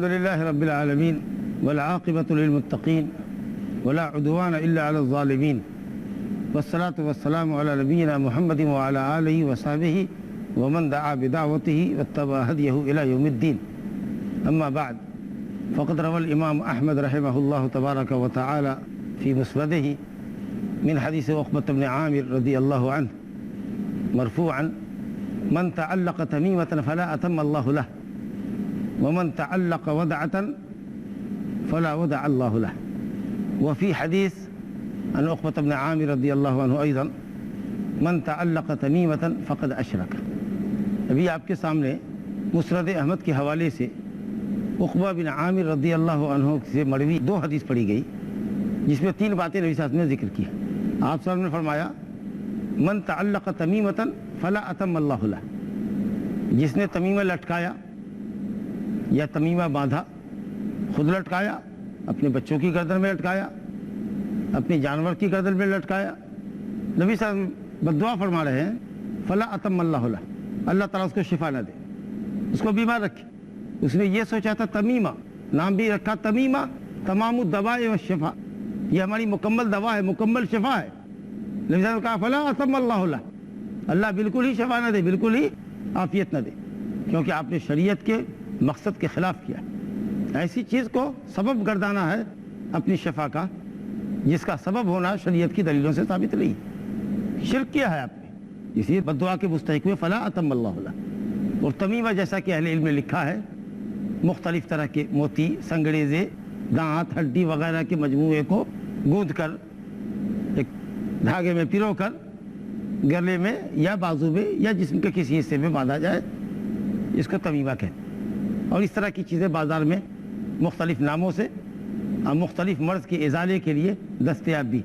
الحمد لله رب العالمين والعاقبة للمتقين ولا عدوان إلا على الظالمين والصلاة والسلام على نبينا محمد وعلى آله وصحبه ومن دعا بدعوته واتبع هديه إلى يوم الدين. أما بعد، فقد روى الإمام أحمد رحمه الله تبارك وتعالى في مسنده من حديث عقبة بن عامر رضي الله عنه مرفوعا: من تعلق تميمة فلا أتم الله له، ومن تعلق ودعة فلا ودع الله له. وفي حديث عن عقبة بن عامر رضي الله عنه أيضا: من تعلق تميمة فقد أشرك. ابھی آپ کے سامنے مسند احمد کے حوالے سے عقبہ بن عامر رضی اللہ عنہ سے مروی 2 حدیث پڑھی گئی، جس میں 3 باتیں نبی صلی اللہ علیہ وسلم نے ذکر کی. آپ صلی اللہ علیہ وسلم نے فرمایا: من تعلق تمیمة فلا اتم اللہ لہ، جس نے تمیمہ لٹکایا یا تمیمہ باندھا، خود لٹکایا، اپنے بچوں کی گردن میں لٹکایا، اپنے جانور کی گردن میں لٹکایا، نبی صلی اللہ علیہ وسلم بددعا فرما رہے ہیں: فلا اتم اللہ لہ، اللہ تعالیٰ اس کو شفا نہ دے، اس کو بیمار رکھے. اس نے یہ سوچا تھا تمیمہ، نام بھی رکھا تمیمہ، تمام الدواء والشفا، یہ ہماری مکمل دوا ہے، مکمل شفا ہے. نبی صلی اللہ علیہ وسلم نے کہا: فلا اتم اللہ لہ، اللہ بالکل ہی شفا نہ دے، بالکل ہی عافیت نہ دے، کیونکہ آپ نے شریعت کے مقصد کے خلاف کیا. ایسی چیز کو سبب گردانا ہے اپنی شفا کا جس کا سبب ہونا شریعت کی دلیلوں سے ثابت نہیں. شرک کیا ہے آپ نے، اس لیے بددعا کے مستحق ہوئے. فلا اتم اللہ لہ. اور تمیمہ جیسا کہ اہل علم نے لکھا ہے، مختلف طرح کے موتی، سنگریزے، دانت، ہڈی وغیرہ کے مجموعے کو گوندھ کر ایک دھاگے میں پرو کر گلے میں یا بازو میں یا جسم کے کسی حصے میں باندھا جائے، اس کو تمیمہ کہتے ہیں. اور اس طرح کی چیزیں بازار میں مختلف ناموں سے اور مختلف مرض کے ازالے کے لیے دستیاب بھی.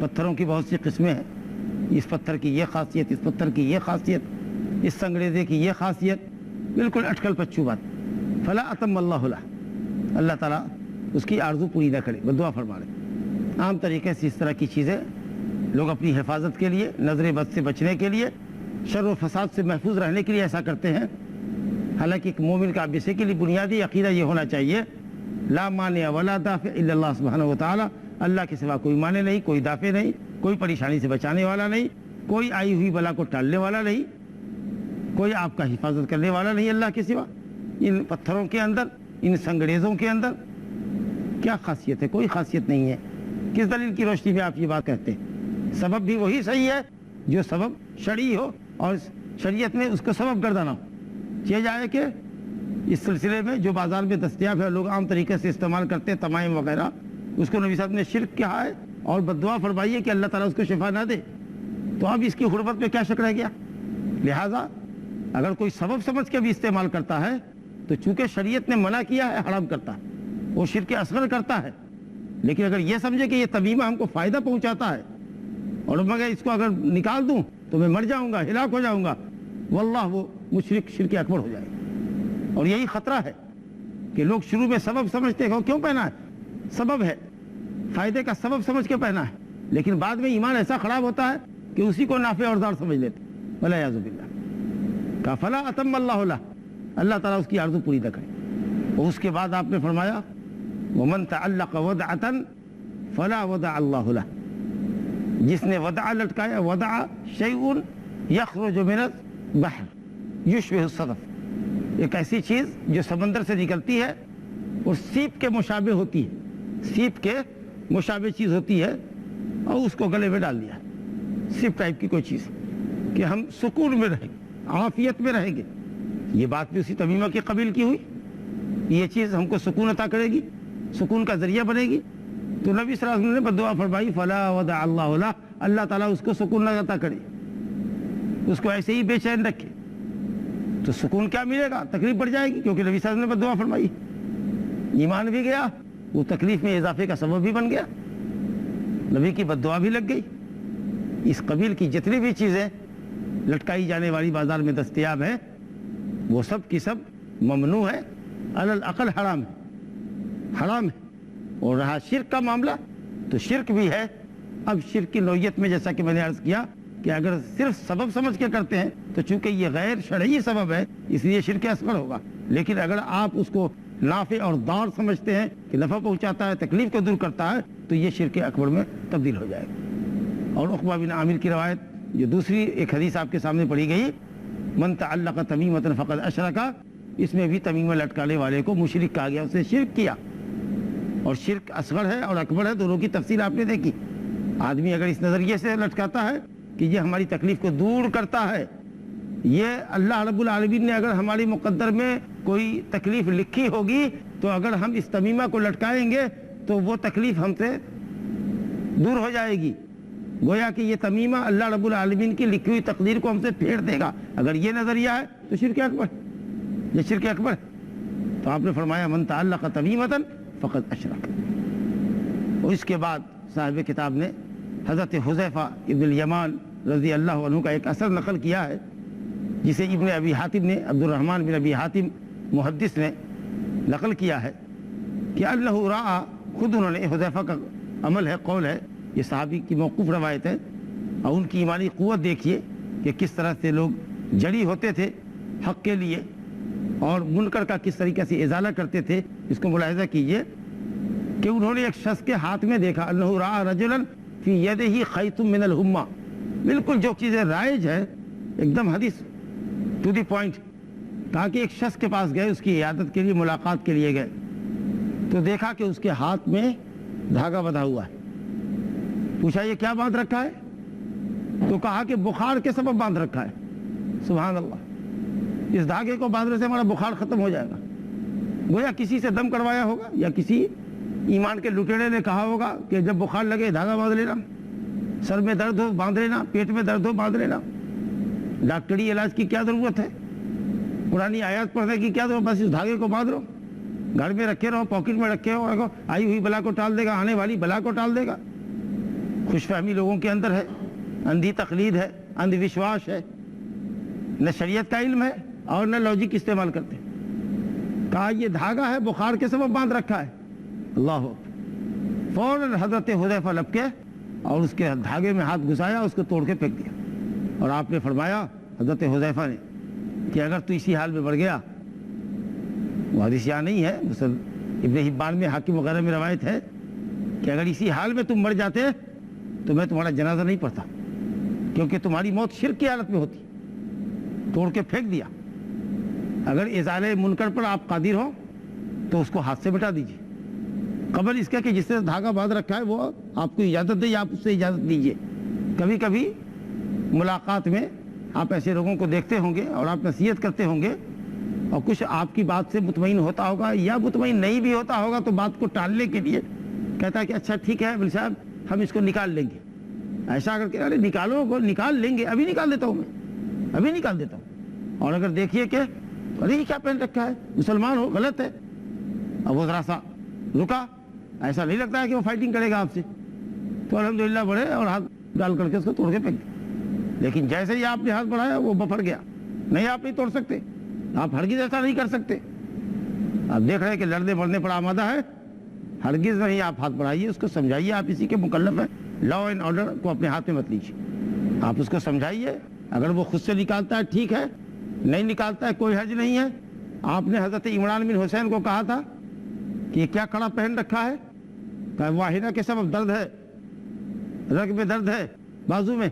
پتھروں کی بہت سی قسمیں ہیں، اس پتھر کی یہ خاصیت، اس پتھر کی یہ خاصیت، اس سنگریزے کی یہ خاصیت، بالکل اٹکل پچو بات. فلا اتم اللہ لہ، اللہ تعالیٰ اس کی آرزو پوری نہ کرے، بددعا فرما رہے. عام طریقے سے اس طرح کی چیزیں لوگ اپنی حفاظت کے لیے، نظر بد سے بچنے کے لیے، شر و فساد سے محفوظ رہنے کے لیے ایسا کرتے ہیں. حالانکہ ایک مومن کا بیسیکلی بنیادی عقیدہ یہ ہونا چاہیے: لا مانع ولا دافع الا اللہ سبحانہ و تعالی، اللہ کے سوا کوئی مانع نہیں، کوئی دافع نہیں، کوئی پریشانی سے بچانے والا نہیں، کوئی آئی ہوئی بلا کو ٹالنے والا نہیں، کوئی آپ کا حفاظت کرنے والا نہیں اللہ کے سوا. ان پتھروں کے اندر، ان سنگریزوں کے اندر کیا خاصیت ہے؟ کوئی خاصیت نہیں ہے. کس دلیل کی روشنی میں آپ یہ بات کہتے ہیں؟ سبب بھی وہی صحیح ہے جو سبب شرعی ہو اور شریعت میں اس کو سبب گردانا ہو. یہ جائے کہ اس سلسلے میں جو بازار میں دستیاب ہے، لوگ عام طریقے سے استعمال کرتے ہیں تمائم وغیرہ، اس کو نبی صاحب نے شرک کہا ہے اور بددعا فرمائیے کہ اللہ تعالیٰ اس کو شفا نہ دے. تو اب اس کی حرمت میں کیا شک رہ گیا؟ لہٰذا اگر کوئی سبب سمجھ کے بھی استعمال کرتا ہے تو چونکہ شریعت نے منع کیا ہے، حرام کرتا ہے، وہ شرک اصغر کرتا ہے. لیکن اگر یہ سمجھے کہ یہ تمیمہ ہم کو فائدہ پہنچاتا ہے اور میں اس کو اگر نکال دوں تو میں مر جاؤں گا، ہلاک ہو جاؤں گا، واللہ وہ مشرک، شرک اکبر ہو جائے گا. اور یہی خطرہ ہے کہ لوگ شروع میں سبب سمجھتے ہیں، کیوں پہنا ہے؟ سبب ہے، فائدے کا سبب سمجھ کے پہنا ہے، لیکن بعد میں ایمان ایسا خراب ہوتا ہے کہ اسی کو نافع اور ضار سمجھ لیتے. والعیاذ باللہ. کہا: فلا اتم اللہ لہ، اللہ تعالیٰ اس کی آرزو پوری نہ کرے. اور اس کے بعد آپ نے فرمایا: ومن تعلق ودعۃ فلا ودع اللہ لہ، جس نے ودع لٹکایا، ودع شیء یخرج من البحر یشبہ الصدف، ایک ایسی چیز جو سمندر سے نکلتی ہے اور سیپ کے مشابہ ہوتی ہے، سیپ کے مشابہ چیز ہوتی ہے، اور اس کو گلے میں ڈال دیا. سیپ ٹائپ کی کوئی چیز کہ ہم سکون میں رہیں گے، عافیت میں رہیں گے. یہ بات بھی اسی تمیمہ کے قبیل کی ہوئی. یہ چیز ہم کو سکون عطا کرے گی، سکون کا ذریعہ بنے گی. تو نبی صلی اللہ علیہ وسلم نے بددعا فرمائی: فلا ودع اللہ لہ، اللہ تعالیٰ اس کو سکون نہ عطا کرے، اس کو ایسے ہی بے چین رکھے. تو سکون کیا ملے گا؟ تکلیف بڑھ جائے گی، کیونکہ نبی صلی اللہ علیہ وسلم نے بددعا فرمائی. ایمان بھی گیا، وہ تکلیف میں اضافے کا سبب بھی بن گیا، نبی کی بددعا بھی لگ گئی. اس قبیل کی جتنی بھی چیزیں لٹکائی جانے والی بازار میں دستیاب ہیں، وہ سب کی سب ممنوع ہے، علی الاقل حرام ہے، حرام ہے. اور رہا شرک کا معاملہ، تو شرک بھی ہے. اب شرک کی نوعیت میں جیسا کہ میں نے عرض کیا کہ اگر صرف سبب سمجھ کے کرتے ہیں تو چونکہ یہ غیر شرعی سبب ہے اس لیے شرک اصغر ہوگا. لیکن اگر آپ اس کو نافع اور ضار سمجھتے ہیں کہ نفع پہنچاتا ہے، تکلیف کو دور کرتا ہے، تو یہ شرک اکبر میں تبدیل ہو جائے گا۔ اور عقبہ بن عامر کی روایت جو دوسری ایک حدیث آپ کے سامنے پڑھی گئی، من تعلق تمیمۃ فقد اشرک، اس میں بھی تمیمہ لٹکانے والے کو مشرک کہا گیا، اس نے شرک کیا۔ اور شرک اصغر ہے اور اکبر ہے، دونوں کی تفصیل آپ نے دیکھی۔ آدمی اگر اس نظریے سے لٹکاتا ہے کہ یہ ہماری تکلیف کو دور کرتا ہے، یہ اللہ رب العالمین نے اگر ہماری مقدر میں کوئی تکلیف لکھی ہوگی تو اگر ہم اس تمیمہ کو لٹکائیں گے تو وہ تکلیف ہم سے دور ہو جائے گی، گویا کہ یہ تمیمہ اللہ رب العالمین کی لکھی ہوئی تقدیر کو ہم سے پھیر دے گا۔ اگر یہ نظریہ ہے تو شرک اکبر، یہ شرک اکبر۔ تو آپ نے فرمایا من تعلق تمیمۃ فقد اشرک۔ اور اس کے بعد صاحب کتاب نے حضرت حذیفہ ابن الیمان رضی اللہ عنہ کا ایک اثر نقل کیا ہے، جسے ابن ابی حاتم نے، عبد الرحمن بن ابی حاتم محدث نے نقل کیا ہے کہ اللہ رأى، خود انہوں نے، حذیفہ کا عمل ہے، قول ہے، یہ صحابی کی موقوف روایت ہے، اور ان کی ایمانی قوت دیکھیے کہ کس طرح سے لوگ جڑی ہوتے تھے حق کے لیے اور منکر کا کس طریقے سے ازالہ کرتے تھے۔ اس کو ملاحظہ کیجئے کہ انہوں نے ایک شخص کے ہاتھ میں دیکھا، انہ رأى رجلا فی یدہ خیط من الحمہ، بالکل جو چیزیں رائج ہے، ایک دم حدیث ٹو دی پوائنٹ، کہا کہ ایک شخص کے پاس گئے، اس کی عیادت کے لیے، ملاقات کے لیے گئے، تو دیکھا کہ اس کے ہاتھ میں دھاگا بندھا ہوا ہے۔ پوچھا یہ کیا باندھ رکھا ہے؟ تو کہا کہ بخار کے سبب باندھ رکھا ہے۔ سبحان اللہ، اس دھاگے کو باندھنے سے ہمارا بخار ختم ہو جائے گا۔ گویا کسی سے دم کروایا ہوگا یا کسی ایمان کے لٹیرے نے کہا ہوگا کہ جب بخار لگے دھاگا باندھ لینا، سر میں درد ہو باندھ لینا، پیٹ میں درد ہو باندھ لینا، ڈاکٹری علاج کی کیا ضرورت ہے، پرانی آیات پڑھنے کی کیا ضرورت، بس اس دھاگے کو باندھ لو، گھر میں رکھے رہو، پاکٹ میں رکھے رہو، آئی ہوئی بلا کو ٹال دے گا، آنے والی بلا کو ٹال دے گا۔ خوش فہمی لوگوں کے اندر ہے، اندھی تقلید ہے، اندھ وشواس ہے، نہ شریعت کا علم ہے اور نہ لاجک استعمال کرتے۔ کہا یہ دھاگا ہے، بخار کے سبب باندھ رکھا ہے۔ اللہ، فوراً حضرت حذیفہ لپکے اور اس کے دھاگے میں ہاتھ گھسایا، اس کو توڑ کے پھینک دیا۔ اور آپ نے فرمایا حضرت حذیفہ نے کہ اگر تو اسی حال میں مر گیا، وہ حدیث یہاں نہیں ہے، مثلا ابن حبان میں، حاکم وغیرہ میں روایت ہے کہ اگر اسی حال میں تم مر جاتے تو میں تمہارا جنازہ نہیں پڑھتا، کیونکہ تمہاری موت شرک کی حالت میں ہوتی۔ توڑ کے پھینک دیا۔ اگر ازالے منکر پر آپ قادر ہو تو اس کو ہاتھ سے مٹا دیجیے، قبل اس کا کہ جس سے دھاگا باندھ رکھا ہے وہ آپ کو اجازت دے یا آپ اس سے اجازت دیجیے۔ کبھی کبھی ملاقات میں آپ ایسے لوگوں کو دیکھتے ہوں گے اور آپ نصیحت کرتے ہوں گے اور کچھ آپ کی بات سے مطمئن ہوتا ہوگا یا مطمئن نہیں بھی ہوتا ہوگا، تو بات کو ٹالنے کے لیے کہتا ہے کہ اچھا ٹھیک ہے ولی صاحب ہم اس کو نکال لیں گے۔ ایسا اگر کہ ارے نکالو کو، نکال لیں گے، ابھی نکال دیتا ہوں میں، ابھی نکال دیتا ہوں۔ اور اگر دیکھیے کہ ارے یہ کیا پہن رکھا ہے، مسلمان ہو، غلط ہے، اب وہ ذرا سا رکا، ایسا نہیں لگتا ہے کہ وہ فائٹنگ کرے گا آپ سے، تو الحمدللہ بڑھے اور ہاتھ ڈال کر کے اس کو توڑ کے پھینک دیا۔ لیکن جیسے ہی آپ نے ہاتھ بڑھایا وہ بفر گیا، نہیں آپ نہیں توڑ سکتے، آپ ہرگز ایسا نہیں کر سکتے۔ آپ دیکھ رہے ہیں کہ لڑنے بڑھنے پر آمادہ ہے، ہرگز نہیں آپ ہاتھ بڑھائیے، اس کو سمجھائیے آپ اسی کے مکلف ہیں۔ لا اینڈ آرڈر کو اپنے ہاتھ میں مت لیجیے، آپ اس کو سمجھائیے، اگر وہ خود سے نکالتا ہے ٹھیک ہے، نہیں نکالتا ہے کوئی حرج نہیں ہے۔ آپ نے حضرت عمران بن حسین کو کہا تھا کہ یہ کیا کڑا پہن رکھا ہے، کہ واحدہ کے سبب درد ہے، رگ میں درد ہے، بازو میں،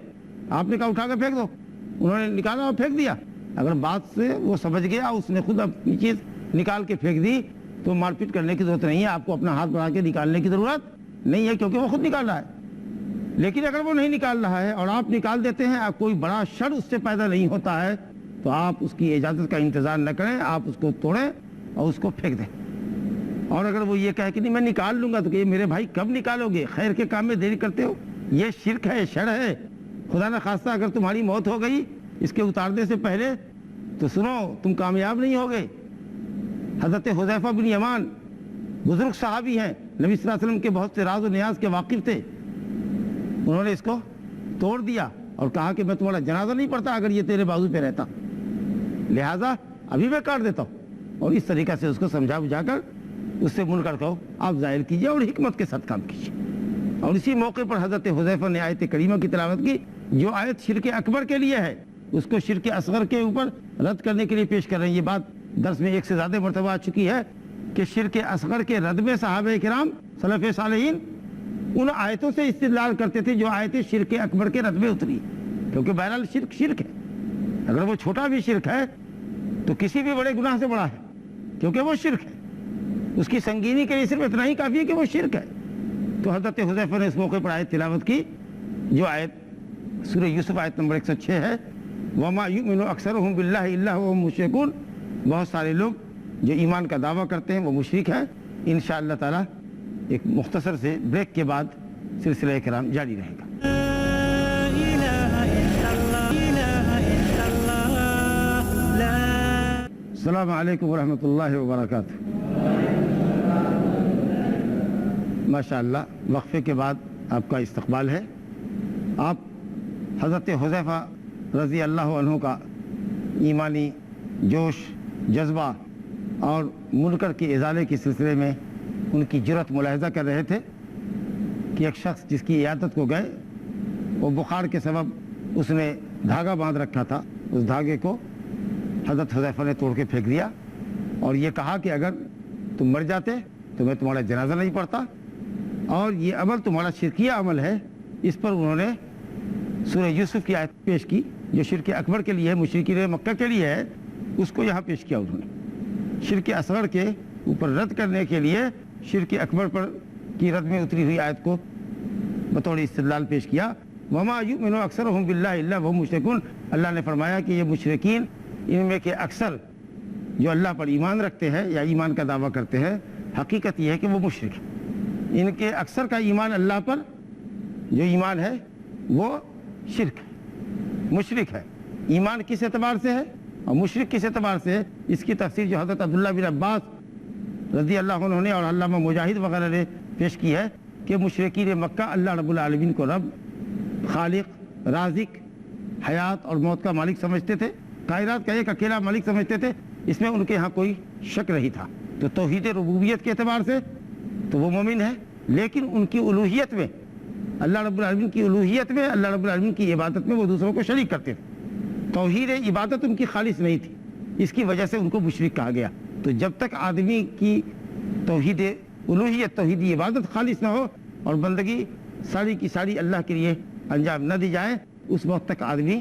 آپ نے کہا اٹھا کے پھینک دو، انہوں نے نکالا اور پھینک دیا۔ اگر بات سے وہ سمجھ گیا، اس نے خود اپنی چیز نکال کے پھینک دی، تو مار پیٹ کرنے کی ضرورت نہیں ہے، آپ کو اپنا ہاتھ بڑھا کے نکالنے کی ضرورت نہیں ہے، کیونکہ وہ خود نکال رہا ہے۔ لیکن اگر وہ نہیں نکال رہا ہے اور آپ نکال دیتے ہیں، کوئی بڑا شر اس سے پیدا نہیں ہوتا ہے، تو آپ اس کی اجازت کا انتظار نہ کریں، آپ اس کو توڑیں اور اس کو پھینک دیں۔ اور اگر وہ یہ کہے کہ نہیں میں نکال لوں گا، تو کہ میرے بھائی کب نکالو گے، خیر کے کام میں دیری کرتے ہو، یہ شرک ہے، شر ہے۔ خدا نہ خواستہ اگر تمہاری موت ہو گئی اس کے اتارنے سے پہلے، تو سنو تم کامیاب نہیں ہوگے۔ حضرت حذیفہ بن یمان بزرگ صحابی ہیں، نبی صلی اللہ علیہ وسلم کے بہت سے راز و نیاز کے واقف تھے، انہوں نے اس کو توڑ دیا اور کہا کہ میں تمہارا جنازہ نہیں پڑھتا اگر یہ تیرے بازو پہ رہتا، لہٰذا ابھی میں کاٹ دیتا ہوں۔ اور اس طریقہ سے اس کو سمجھا بجھا کر اس سے منکر کو آپ ظاہر کیجیے اور حکمت کے ساتھ کام کیجیے۔ اور اسی موقع پر حضرت حذیفہ نے آیت کریمہ کی تلاوت کی، جو آیت شرک اکبر کے لیے ہے، اس کو شرک اصغر کے اوپر رد کرنے کے لیے پیش کر رہے ہیں۔ یہ بات درس میں ایک سے زیادہ مرتبہ آ چکی ہے کہ شرک اصغر کے رد میں صحابہ کرام سلف صالحین ان آیتوں سے استدلال کرتے تھے جو آیتیں شرک اکبر کے رد میں اتری، کیونکہ بہرحال شرک شرک ہے، اگر وہ چھوٹا بھی شرک ہے تو کسی بھی بڑے گناہ سے بڑا ہے، کیونکہ وہ شرک ہے، اس کی سنگینی کے لیے صرف اتنا ہی کافی ہے کہ وہ شرک ہے۔ تو حضرت حذیفہ نے اس موقع پر آیت تلاوت کی، جو آیت سورہ یوسف آیت نمبر 106 ہے، وَمَا يُؤْمِنُ أَكْثَرُهُمْ بِاللَّهِ إِلَّا وَهُمْ مُشْرِكُونَ۔ بہت سارے لوگ جو ایمان کا دعویٰ کرتے ہیں وہ مشرک ہیں۔ انشاءاللہ تعالی ایک مختصر سے بریک کے بعد سلسلہ کرام جاری رہے گا۔ السلام علیکم ورحمۃ اللہ وبرکاتہ۔ ماشاءاللہ وقفے کے بعد آپ کا استقبال ہے۔ آپ حضرت حذیفہ رضی اللہ عنہ کا ایمانی جوش، جذبہ اور منکر کے ازالے کے سلسلے میں ان کی جرأت ملاحظہ کر رہے تھے کہ ایک شخص جس کی عیادت کو گئے، وہ بخار کے سبب اس نے دھاگا باندھ رکھا تھا، اس دھاگے کو حضرت حذیفہ نے توڑ کے پھینک دیا اور یہ کہا کہ اگر تم مر جاتے تو میں تمہارا جنازہ نہیں پڑھتا، اور یہ عمل تمہارا شرکیہ عمل ہے۔ اس پر انہوں نے سورہ یوسف کی آیت پیش کی جو شرک اکبر کے لیے ہے، مشرکین مکہ کے لیے ہے، اس کو یہاں پیش کیا انہوں نے۔ شرک اصغر کے اوپر رد کرنے کے لیے شرک اکبر پر کی رد میں اتری ہوئی آیت کو بطور استدلال پیش کیا۔ وَمَا يُؤْمِنُ أَكْثَرُهُمْ بِاللَّهِ إِلَّا وَهُمْ مُشْرِكُونَ۔ اللہ نے فرمایا کہ یہ مشرکین، ان میں کے اکثر جو اللہ پر ایمان رکھتے ہیں یا ایمان کا دعویٰ کرتے ہیں، حقیقت یہ ہے کہ وہ مشرک ہیں۔ ان کے اکثر کا ایمان اللہ پر جو ایمان ہے وہ شرک ہے، مشرک ہے۔ ایمان کس اعتبار سے ہے اور مشرک کس اعتبار سے ہے، اس کی تفسیر جو حضرت عبداللہ بن عباس رضی اللہ عنہ نے اور علامہ مجاہد وغیرہ نے پیش کی ہے کہ مشرکین مکہ اللہ رب العالمین کو رب، خالق، رازق، حیات اور موت کا مالک سمجھتے تھے، کائنات کا ایک اکیلا مالک سمجھتے تھے۔ اس میں ان کے ہاں کوئی شک نہیں تھا۔ تو توحید ربوبیت کے اعتبار سے تو وہ مومن ہے، لیکن ان کی الوہیت میں، اللہ رب العالمین کی الوہیت میں، اللہ رب العالمین کی عبادت میں وہ دوسروں کو شریک کرتے تھے۔ توحید عبادت ان کی خالص نہیں تھی، اس کی وجہ سے ان کو مشرک کہا گیا۔ تو جب تک آدمی کی توحید الوہیت، توحید عبادت خالص نہ ہو اور بندگی ساری کی ساری اللہ کے لیے انجام نہ دی جائے، اس وقت تک آدمی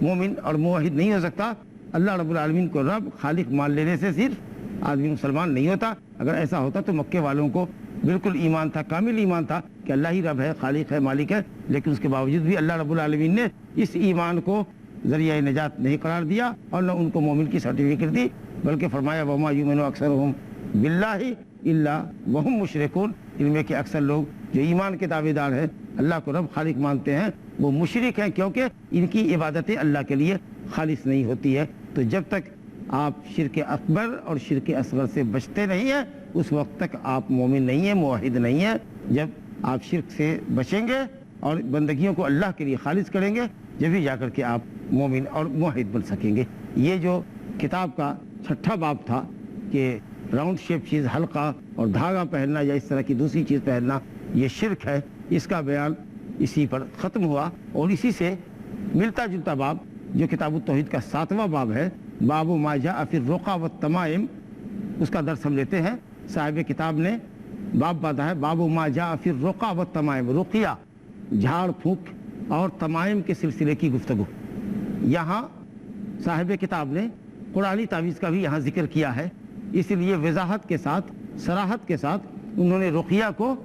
مومن اور موحد نہیں ہو سکتا۔ اللہ رب العالمین کو رب، خالق مان لینے سے صرف آدمی مسلمان نہیں ہوتا۔ اگر ایسا ہوتا تو مکے والوں کو بالکل ایمان تھا، کامل ایمان تھا کہ اللہ ہی رب ہے، خالق ہے، مالک ہے، لیکن اس کے باوجود بھی اللہ رب العالمین نے اس ایمان کو ذریعہ نجات نہیں قرار دیا اور نہ ان کو مومن کی سرٹیفکیٹ دی، بلکہ فرمایا وَمَا يُؤْمِنُ أَكْثَرُهُمْ بِاللَّهِ إِلَّا وَهُمْ مُشْرِكُونَ۔ ان میں کے اکثر لوگ جو ایمان کے دعوے دار ہیں، اللہ کو رب خالق مانتے ہیں، وہ مشرک ہیں، کیونکہ ان کی عبادتیں اللہ کے لیے خالص نہیں ہوتی ہے۔ تو جب تک آپ شرک اکبر اور شرک اصغر سے بچتے نہیں ہیں، اس وقت تک آپ مومن نہیں ہیں، موحد نہیں ہیں۔ جب آپ شرک سے بچیں گے اور بندگیوں کو اللہ کے لیے خالص کریں گے، جبھی جا کر کے آپ مومن اور موحد بن سکیں گے۔ یہ جو کتاب کا 6واں باب تھا کہ راؤنڈ شیپ چیز، حلقہ اور دھاگا پہننا یا اس طرح کی دوسری چیز پہننا یہ شرک ہے، اس کا بیان اسی پر ختم ہوا۔ اور اسی سے ملتا جلتا باب جو کتاب التوحید کا 7واں باب ہے، باب ما جاء فی الرقى والتمائم، اس کا درس ہم لیتے ہیں۔ صاحب کتاب نے باب باندھا ہے باب ما جاء فی الرقى والتمائم، رقیہ، جھاڑ پھونک اور تمائم کے سلسلے کی گفتگو۔ یہاں صاحب کتاب نے قرآنی تعویذ کا بھی یہاں ذکر کیا ہے، اس لیے وضاحت کے ساتھ، صراحت کے ساتھ انہوں نے رقیہ کو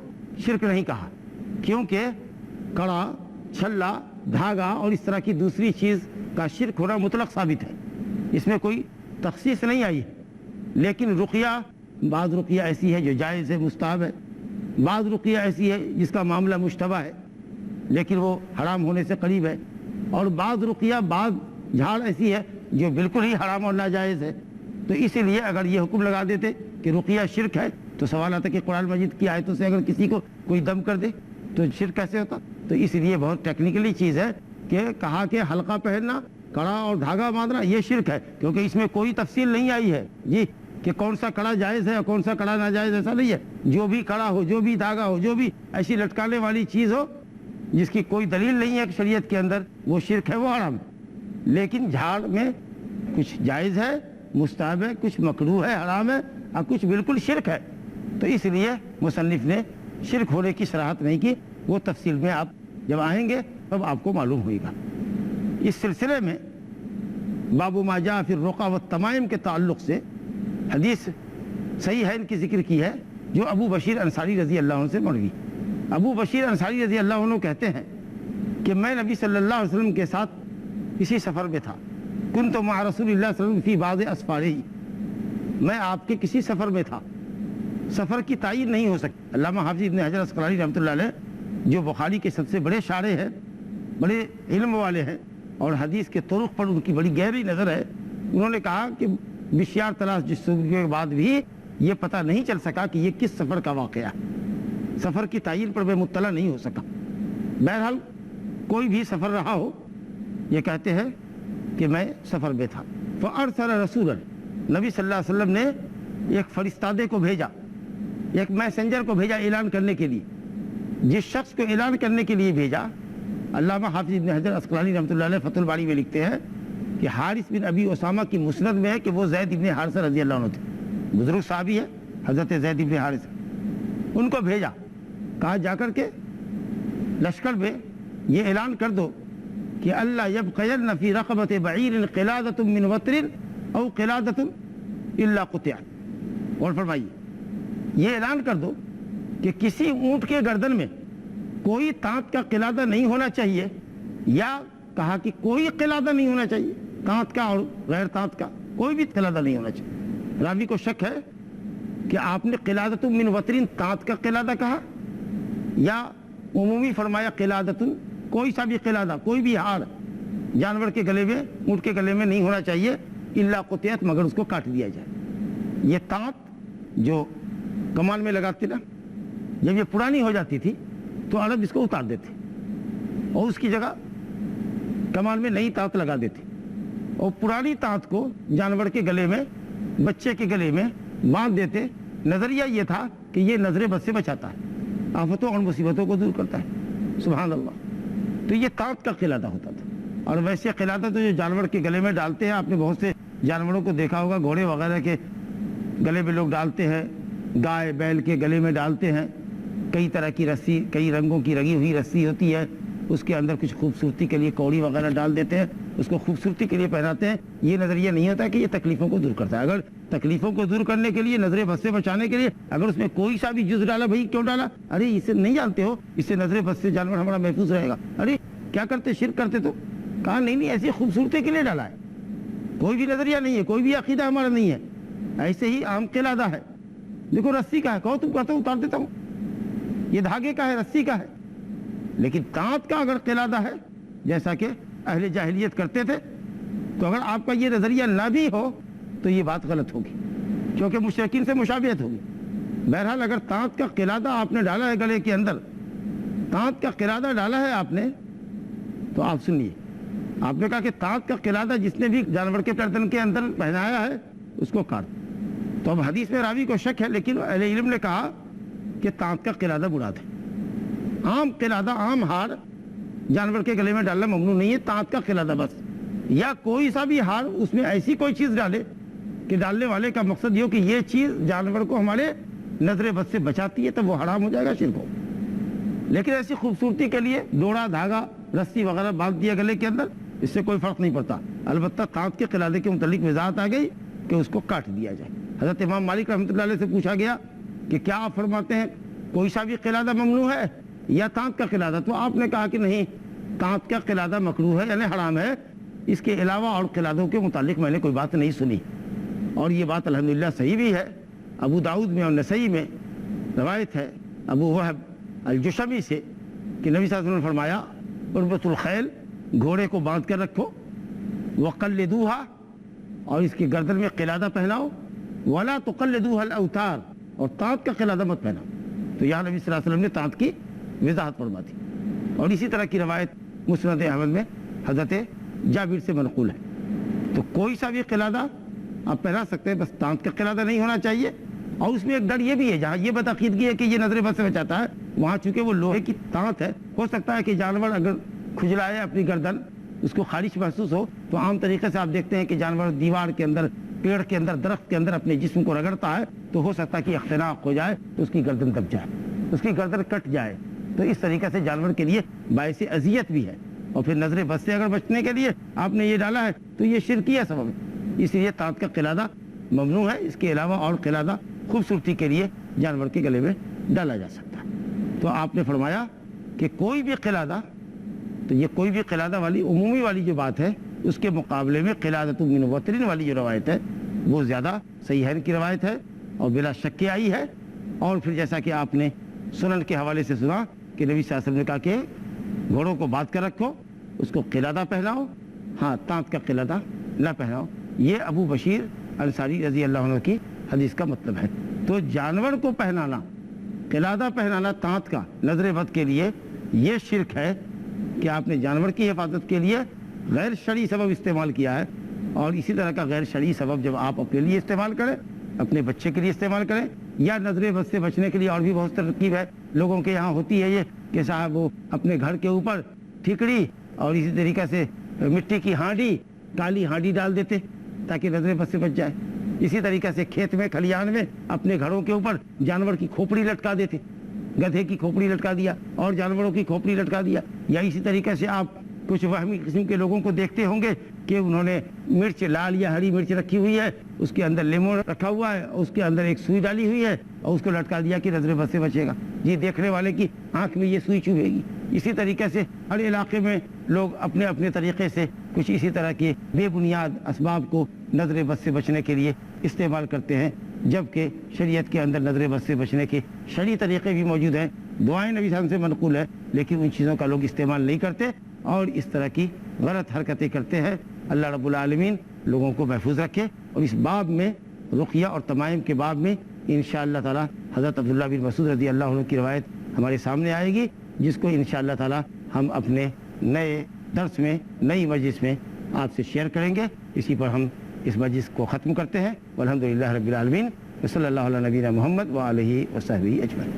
شرک نہیں کہا، کیونکہ کڑا، چھلا، دھاگا اور اس طرح کی دوسری چیز کا شرک ہونا مطلق ثابت ہے، اس میں کوئی تخصیص نہیں آئی ہے۔ لیکن رقیہ، بعض رقیہ ایسی ہے جو جائز ہے، مستحب ہے، بعض رقیہ ایسی ہے جس کا معاملہ مشتبہ ہے لیکن وہ حرام ہونے سے قریب ہے، اور بعض رقیہ، بعض جھاڑ ایسی ہے جو بالکل ہی حرام اور ناجائز ہے۔ تو اسی لیے اگر یہ حکم لگا دیتے کہ رقیہ شرک ہے تو سوال آتا کہ قرآن مجید کی آیتوں سے اگر کسی کو کوئی دم کر دے تو شرک کیسے ہوتا؟ تو اس لیے بہت ٹیکنیکلی چیز ہے کہ کہا کہ حلقہ پہننا، کڑا اور دھاگا باندھنا یہ شرک ہے، کیونکہ اس میں کوئی تفصیل نہیں آئی ہے جی کہ کون سا کڑا جائز ہے اور کون سا کڑا ناجائز، ایسا نہیں ہے۔ جو بھی کڑا ہو، جو بھی دھاگا ہو، جو بھی ایسی لٹکانے والی چیز ہو جس کی کوئی دلیل نہیں ہے شریعت کے اندر، وہ شرک ہے، وہ حرام ہے۔ لیکن جھاڑ میں کچھ جائز ہے مستحب ہے، کچھ مکروہ ہے، حرام ہے، اور کچھ بالکل شرک ہے۔ تو اس لیے مصنف نے شرک ہونے کی صراحت نہیں کی، وہ تفصیل میں آپ جب آئیں گے تب آپ کو معلوم ہوئے گا۔ اس سلسلے میں باب ما جاء فی الرقى والتمائم کے تعلق سے حدیث صحیح ہے ان کی ذکر کی ہے، جو ابو بشیر انصاری رضی اللہ عنہ سے مروی۔ ابو بشیر انصاری رضی اللہ عنہ کہتے ہیں کہ میں نبی صلی اللہ علیہ وسلم کے ساتھ کسی سفر میں تھا، کنت مع رسول اللہ صلی اللہ علیہ وسلم فی بعض اسفارہ، میں آپ کے کسی سفر میں تھا۔ سفر کی تعین نہیں ہو سکتی۔ علامہ حافظ ابن حجر عسقلانی رحمۃ اللہ علیہ جو بخاری کے سب سے بڑے شارح ہیں، بڑے علم والے ہیں، اور حدیث کے طرق پر ان کی بڑی گہری نظر ہے، انہوں نے کہا کہ بسیار تلاش جستجو کے بعد بھی یہ پتہ نہیں چل سکا کہ یہ کس سفر کا واقعہ ہے، سفر کی تعین پر میں مطلع نہیں ہو سکا۔ بہرحال کوئی بھی سفر رہا ہو، یہ کہتے ہیں کہ میں سفر میں تھا۔ فارسل رسولا، نبی صلی اللہ علیہ وسلم نے ایک فرستادے کو بھیجا، ایک میسنجر کو بھیجا اعلان کرنے کے لیے۔ جس شخص کو اعلان کرنے کے لیے بھیجا، علامہ حافظ ابن حجر عسقلانی رحمۃ اللہ علیہ فتح الباری میں لکھتے ہیں کہ حارث بن ابی اسامہ کی مسند میں ہے کہ وہ زید ابن حارثہ رضی اللہ عنہ تھے، بزرگ صحابی ہے حضرت زید ابن حارثہ۔ ان کو بھیجا، کہا جا کر کے لشکر میں یہ اعلان کر دو کہ اللہ یبقین فی رقبۃ بعیر قلادۃ من وتر او قلادۃ الا قطعت، اور فرمائیے یہ اعلان کر دو کہ کسی اونٹ کے گردن میں کوئی تانت کا قلادہ نہیں ہونا چاہیے، یا کہا کہ کوئی قلادہ نہیں ہونا چاہیے، تانت کا اور غیر تانت کا کوئی بھی قلادہ نہیں ہونا چاہیے۔ راوی کو شک ہے کہ آپ نے قلادۃ من وترین تانت کا قلادہ کہا، یا عمومی فرمایا قلادۃ، کوئی سا بھی قلادہ، کوئی بھی ہار جانور کے گلے میں، اونٹ کے گلے میں نہیں ہونا چاہیے، الا قطعت، مگر اس کو کاٹ دیا جائے۔ یہ تانت جو کمان میں لگاتے نا، جب یہ پرانی ہو جاتی تھی تو عرب اس کو اتار دیتے اور اس کی جگہ کمان میں نئی تانت لگا دیتے، اور پرانی تانت کو جانور کے گلے میں، بچے کے گلے میں باندھ دیتے۔ نظریہ یہ تھا کہ یہ نظر بد سے بچاتا ہے، آفتوں اور مصیبتوں کو دور کرتا ہے، سبحان اللہ۔ تو یہ تانت کا قلادہ ہوتا تھا۔ اور ویسے قلادہ تو جو جانور کے گلے میں ڈالتے ہیں، آپ نے بہت سے جانوروں کو دیکھا ہوگا، گھوڑے وغیرہ کے گلے میں لوگ ڈالتے ہیں، گائے بیل کے گلے میں ڈالتے ہیں، کئی طرح کی رسی، کئی رنگوں کی رنگی ہوئی رسی ہوتی ہے، اس کے اندر کچھ خوبصورتی کے لیے کوڑی وغیرہ ڈال دیتے ہیں، اس کو خوبصورتی کے لیے پہناتے ہیں۔ یہ نظریہ نہیں ہوتا کہ یہ تکلیفوں کو دور کرتا ہے۔ اگر تکلیفوں کو دور کرنے کے لیے، نظر بد سے بچانے کے لیے اگر اس میں کوئی سا بھی جز ڈالا، بھائی کیوں ڈالا؟ ارے اسے نہیں جانتے ہو، اس سے نظر بد سے جانور ہمارا محفوظ رہے گا۔ ارے کیا کرتے، شرک کرتے تو؟ کہا نہیں، ایسی خوبصورتی کے لیے ڈالا ہے، کوئی بھی نظریہ نہیں ہے، کوئی بھی عقیدہ ہمارا نہیں ہے، ایسے ہی عام قلادہ ہے۔ دیکھو رسی کا ہے، کہو تم کہتے ہو اتار دیتا ہوں، یہ دھاگے کا ہے، رسی کا ہے۔ لیکن تانت کا اگر قلادہ ہے، جیسا کہ اہل جاہلیت کرتے تھے، تو اگر آپ کا یہ نظریہ نہ بھی ہو تو یہ بات غلط ہوگی، کیونکہ مشرکین سے مشابہت ہوگی۔ بہرحال اگر تانت کا قلادہ آپ نے ڈالا ہے گلے کے اندر، تانت کا قلادہ ڈالا ہے آپ نے، تو آپ سنیے، آپ نے کہا کہ تانت کا قلادہ جس نے بھی جانور کے گردن کے اندر پہنایا ہے اس کو کاٹ۔ تو اب حدیث میں راوی کو شک ہے، لیکن اہل علم نے کہا کہ تانت کا قلادہ بڑھا دے۔ عام قلادہ، عام ہار جانور کے گلے میں ڈالنا ممنوع نہیں ہے، تانت کا قلادہ بس، یا کوئی سا بھی ہار، اس میں ایسی کوئی چیز ڈالے کہ ڈالنے والے کا مقصد یہ ہو کہ یہ چیز جانور کو ہمارے نظر بد سے بچاتی ہے، تو وہ حرام ہو جائے گا، شرک ہو۔ لیکن ایسی خوبصورتی کے لیے ڈوڑا، دھاگا، رسی وغیرہ باندھ دیا گلے کے اندر، اس سے کوئی فرق نہیں پڑتا۔ البتہ تانت کے قلادے کے متعلق وضاحت آ گئی کہ اس کو کاٹ دیا جائے۔ حضرت امام مالک رحمۃ اللہ علیہ سے پوچھا گیا کہ کیا آپ فرماتے ہیں کوئی سا بھی قلادہ ممنوع ہے یا تانت کا قلادہ؟ تو آپ نے کہا کہ نہیں، تانت کا قلادہ مکروہ ہے، یعنی حرام ہے، اس کے علاوہ اور قلادوں کے متعلق میں نے کوئی بات نہیں سنی۔ اور یہ بات الحمدللہ صحیح بھی ہے۔ ابو داؤد میں اور نسائی میں روایت ہے ابو وہب الجشمی سے کہ نبی صلی اللہ علیہ وسلم نے فرمایا، اربط الخیل، گھوڑے کو باندھ کر رکھو، وقلدوها، اور اس کی گردن میں قلادہ پہناؤ، ولا تقلدوها الاوتار، اور تانت کا قلادہ مت پہناؤ۔ تو یہاں نبی صلی اللہ علیہ وسلم نے تانت کی وضاحت فرما دی۔ اور اسی طرح کی روایت مسند احمد میں حضرت جابر سے منقول ہے۔ تو کوئی سا بھی قلادہ آپ پہنا سکتے ہیں، بس تانت کا قلادہ نہیں ہونا چاہیے۔ اور اس میں ایک ڈر یہ بھی ہے، جہاں یہ بتعقیدگی ہے کہ یہ نظر بد سے بچاتا ہے، وہاں چونکہ وہ لوہے کی تانت ہے، ہو سکتا ہے کہ جانور اگر کھجلائے اپنی گردن، اس کو خارش محسوس ہو، تو عام طریقے سے آپ دیکھتے ہیں کہ جانور دیوار کے اندر پیڑ کے اندر درخت کے اندر اپنے جسم کو رگڑتا ہے تو ہو سکتا ہے کہ اختناق ہو جائے تو اس کی گردن دب جائے, اس کی گردن کٹ جائے. تو اس طریقے سے جانور کے لیے باعث اذیت بھی ہے. اور پھر نظر بد سے اگر بچنے کے لیے آپ نے یہ ڈالا ہے تو یہ شرکیہ سبب ہے. اس لیے تانت کا قلادہ ممنوع ہے. اس کے علاوہ اور قلادہ خوبصورتی کے لیے جانور کے گلے میں ڈالا جا سکتا ہے. تو آپ نے فرمایا کہ کوئی بھی قلادہ, تو یہ کوئی بھی قلادہ والی عمومی والی جو بات ہے اس کے مقابلے میں قلادۃ من وطر والی جو روایت ہے وہ زیادہ صحیحین کی روایت ہے اور بلا شک آئی ہے. اور پھر جیسا کہ آپ نے سنن کے حوالے سے سنا کہ نبی صلی اللہ علیہ وسلم نے کہا کہ گھوڑوں کو باندھ کر رکھو, اس کو قلادہ پہناؤ, ہاں تانت کا قلادہ نہ پہناؤ. یہ ابو بشیر انصاری رضی اللہ عنہ کی حدیث کا مطلب ہے. تو جانور کو پہنانا, قلادہ پہنانا تانت کا نظر بد کے لیے, یہ شرک ہے کہ آپ نے جانور کی حفاظت کے لیے غیر شرعی سبب استعمال کیا ہے. اور اسی طرح کا غیر شرعی سبب جب آپ اپنے لیے استعمال کریں, اپنے بچے کے لیے استعمال کریں, یا نظر بد سے بچنے کے لیے اور بھی بہت ترکیب ہے لوگوں کے یہاں ہوتی ہے یہ کہ صاحب وہ اپنے گھر کے اوپر ٹھیکڑی اور اسی طریقے سے مٹی کی ہانڈی, کالی ہانڈی ڈال دیتے تاکہ نظر بد سے بچ جائے. اسی طریقے سے کھیت میں کھلیان میں اپنے گھروں کے اوپر جانور کی کھوپڑی لٹکا دیتے, گدھے کی کھوپڑی لٹکا دیا اور جانوروں کی کھوپڑی لٹکا دیا. یا اسی طریقے سے آپ کچھ وہمی قسم کے لوگوں کو دیکھتے ہوں گے کہ انہوں نے مرچ, لال یا ہری مرچ رکھی ہوئی ہے, اس کے اندر لیمون رکھا ہوا ہے, اس کے اندر ایک سوئی ڈالی ہوئی ہے اور اس کو لٹکا دیا کہ نظر بد سے بچے گا. جی دیکھنے والے کی آنکھ میں یہ سوئی چبھے گی. اسی طریقے سے ہر علاقے میں لوگ اپنے اپنے طریقے سے کچھ اسی طرح کے بے بنیاد اسباب کو نظر بد سے بچنے کے لیے استعمال کرتے ہیں, جبکہ شریعت کے اندر نظر بد سے بچنے کے شرعی طریقے بھی موجود ہیں. دعائیں نبی صلی اللہ علیہ وسلم سے منقول ہے, لیکن ان چیزوں کا لوگ استعمال نہیں کرتے اور اس طرح کی غلط حرکتیں کرتے ہیں. اللہ رب العالمین لوگوں کو محفوظ رکھے. اور اس باب میں, رقیہ اور تمائم کے باب میں انشاءاللہ تعالی حضرت عبداللہ بن مسعود رضی اللہ عنہ کی روایت ہمارے سامنے آئے گی, جس کو انشاءاللہ تعالی ہم اپنے نئے درس میں, نئی مجلس میں آپ سے شیئر کریں گے. اسی پر ہم اس مجلس کو ختم کرتے ہیں. والحمدللہ رب العالمین. صلی اللہ علیہ نبینا محمد وآلہ وصحبہ اجمعین.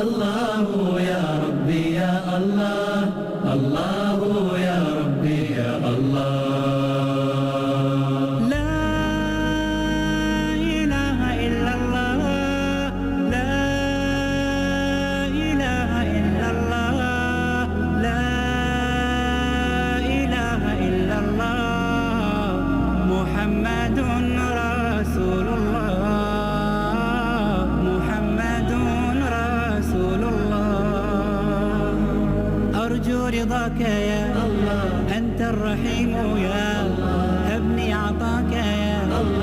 اللہ یا ربی یا اللہ, اللہ یا ربی یا اللہ. رضاك يا الله أنت الرحيم يا الله هبني عطاك يا الله.